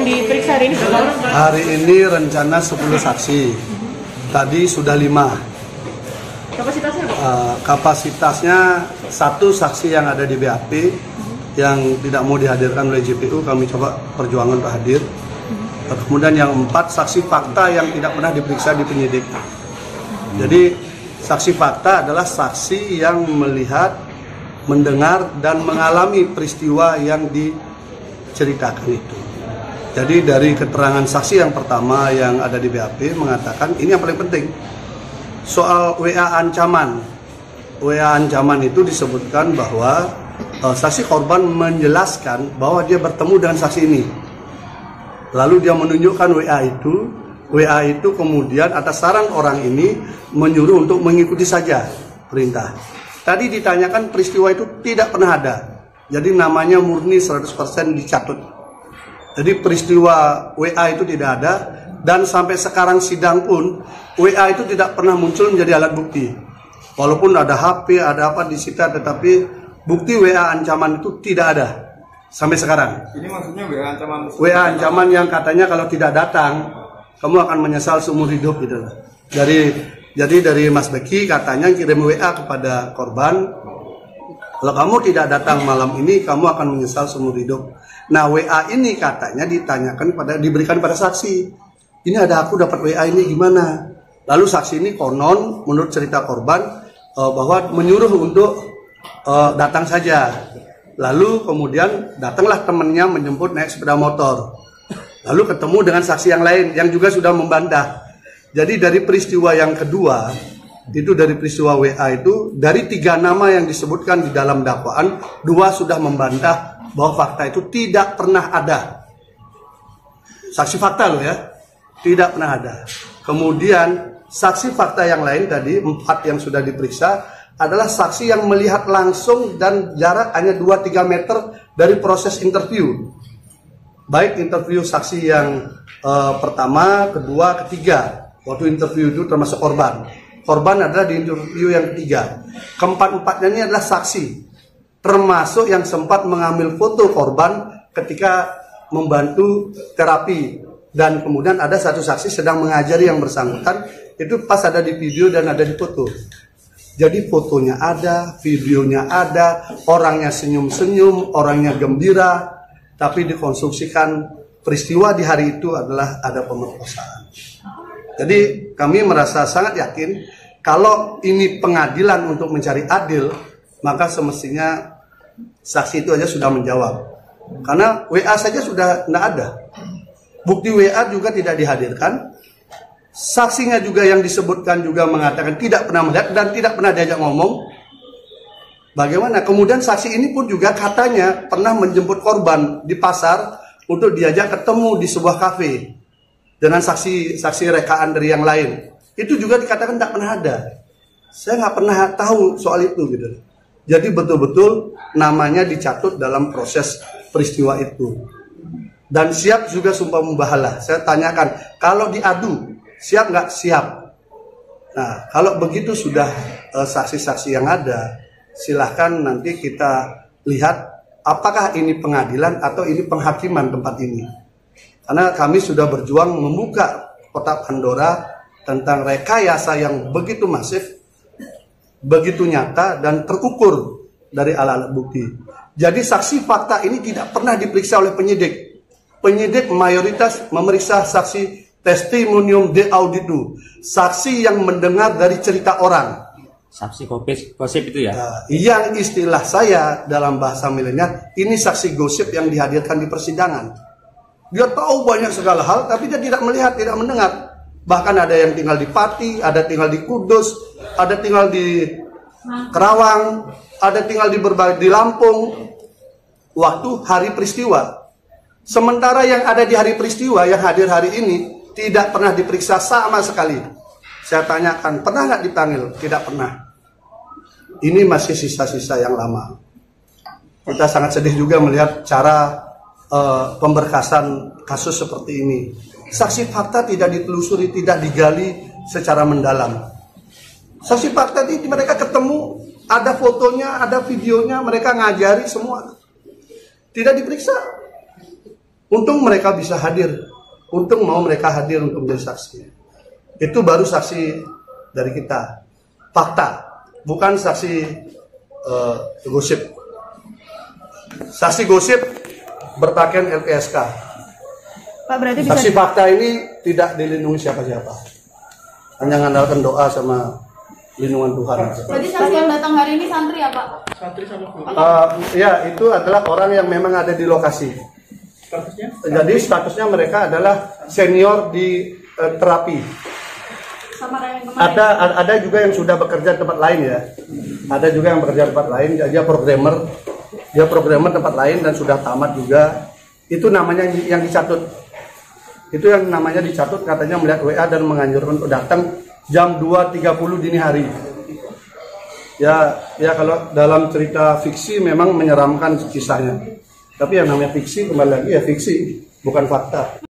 diperiksa hari ini berapa orang? Hari ini rencana 10 saksi. Tadi sudah 5. Kapasitasnya apa? Kapasitasnya 1 saksi yang ada di BAP yang tidak mau dihadirkan oleh JPU, kami coba perjuangan untuk hadir. Kemudian yang 4 saksi fakta yang tidak pernah diperiksa di penyidik. Jadi saksi fakta adalah saksi yang melihat, mendengar, dan mengalami peristiwa yang diceritakan itu. Jadi dari keterangan saksi yang pertama yang ada di BAP mengatakan, ini yang paling penting, soal WA ancaman. WA ancaman itu disebutkan bahwa saksi korban menjelaskan bahwa dia bertemu dengan saksi ini. Lalu dia menunjukkan WA itu kemudian atas saran orang ini menyuruh untuk mengikuti saja perintah. Tadi ditanyakan peristiwa itu tidak pernah ada. Jadi namanya murni 100% dicatut. Jadi peristiwa WA itu tidak ada, dan sampai sekarang sidang pun WA itu tidak pernah muncul menjadi alat bukti. Walaupun ada HP, ada apa disita, tetapi bukti WA ancaman itu tidak ada sampai sekarang. Ini maksudnya WA ancaman? WA ancaman yang katanya kalau tidak datang kamu akan menyesal seumur hidup gitu loh. Jadi dari Mas Beki katanya kirim WA kepada korban, kalau kamu tidak datang malam ini kamu akan menyesal seumur hidup. Nah WA ini katanya diberikan pada saksi. Ini ada aku dapat WA ini gimana? Lalu saksi ini konon menurut cerita korban bahwa menyuruh untuk datang saja. Lalu kemudian datanglah temannya menjemput naik sepeda motor. Lalu ketemu dengan saksi yang lain yang juga sudah membantah. Jadi dari peristiwa yang kedua, itu dari peristiwa WA itu, dari 3 nama yang disebutkan di dalam dakwaan, 2 sudah membantah bahwa fakta itu tidak pernah ada. Saksi fakta loh ya, tidak pernah ada. Kemudian saksi fakta yang lain tadi, 4 yang sudah diperiksa, adalah saksi yang melihat langsung dan jarak hanya 2-3 meter dari proses interview. Baik interview saksi yang pertama, kedua, ketiga. Waktu interview itu termasuk korban. Korban adalah di interview yang ketiga. Keempat-empatnya ini adalah saksi. Termasuk yang sempat mengambil foto korban ketika membantu terapi. Dan kemudian ada 1 saksi sedang mengajari yang bersangkutan. Itu pas ada di video dan ada di foto. Jadi fotonya ada, videonya ada, orangnya senyum-senyum, orangnya gembira. Tapi dikonstruksikan peristiwa di hari itu adalah ada pemerkosaan. Jadi kami merasa sangat yakin kalau ini pengadilan untuk mencari adil, maka semestinya saksi itu aja sudah menjawab. Karena WA saja sudah tidak ada. Bukti WA juga tidak dihadirkan. Saksinya juga yang disebutkan juga mengatakan tidak pernah melihat dan tidak pernah diajak ngomong. Bagaimana? Kemudian saksi ini pun juga katanya pernah menjemput korban di pasar untuk diajak ketemu di sebuah kafe dengan saksi rekaan dari yang lain. Itu juga dikatakan tak pernah ada. Saya nggak pernah tahu soal itu gitu. Jadi betul-betul namanya dicatut dalam proses peristiwa itu. Dan siap juga sumpah membahala. Saya tanyakan, kalau diadu siap nggak? Siap. Nah, kalau begitu sudah saksi-saksi yang ada, silahkan nanti kita lihat apakah ini pengadilan atau ini penghakiman tempat ini. Karena kami sudah berjuang membuka kotak Pandora tentang rekayasa yang begitu masif, begitu nyata dan terukur dari alat-alat bukti. Jadi saksi fakta ini tidak pernah diperiksa oleh penyidik. Penyidik mayoritas memeriksa saksi testimonium de auditu, saksi yang mendengar dari cerita orang. Saksi gosip itu ya? Yang istilah saya dalam bahasa milenial, ini saksi gosip yang dihadirkan di persidangan. Dia tahu banyak segala hal, tapi dia tidak melihat, tidak mendengar. Bahkan ada yang tinggal di Pati, ada tinggal di Kudus, ada tinggal di Kerawang, ada tinggal di Lampung. Waktu hari peristiwa. Sementara yang ada di hari peristiwa, yang hadir hari ini, tidak pernah diperiksa sama sekali. Saya tanyakan, pernah nggak dipanggil? Tidak pernah. Ini masih sisa-sisa yang lama. Kita sangat sedih juga melihat cara pemberkasan kasus seperti ini. Saksi fakta tidak ditelusuri, tidak digali secara mendalam. Saksi fakta ini mereka ketemu, ada fotonya, ada videonya, mereka ngajari semua. Tidak diperiksa. Untung mereka bisa hadir. Untung mau mereka hadir untuk menjadi saksi. Itu baru saksi dari kita. Fakta, bukan saksi gosip. Saksi gosip berpakaian LPSK. Pak, berarti bisa Saksi fakta ini tidak dilindungi siapa-siapa. Hanya mengandalkan doa sama lindungan Tuhan. Berarti saksi yang datang hari ini santri ya Pak? Ya, itu adalah orang yang memang ada di lokasi. Jadi statusnya mereka adalah senior di terapi. Sama kayak yang kemarin. Ada juga yang sudah bekerja di tempat lain ya. Ada juga yang bekerja di tempat lain. Dia programmer tempat lain dan sudah tamat juga. Itu namanya yang dicatut. Itu yang namanya dicatut, katanya melihat WA dan menganjurkan untuk datang jam 2.30 dini hari. Ya kalau dalam cerita fiksi memang menyeramkan kisahnya. Tapi yang namanya fiksi kembali lagi ya fiksi, bukan fakta.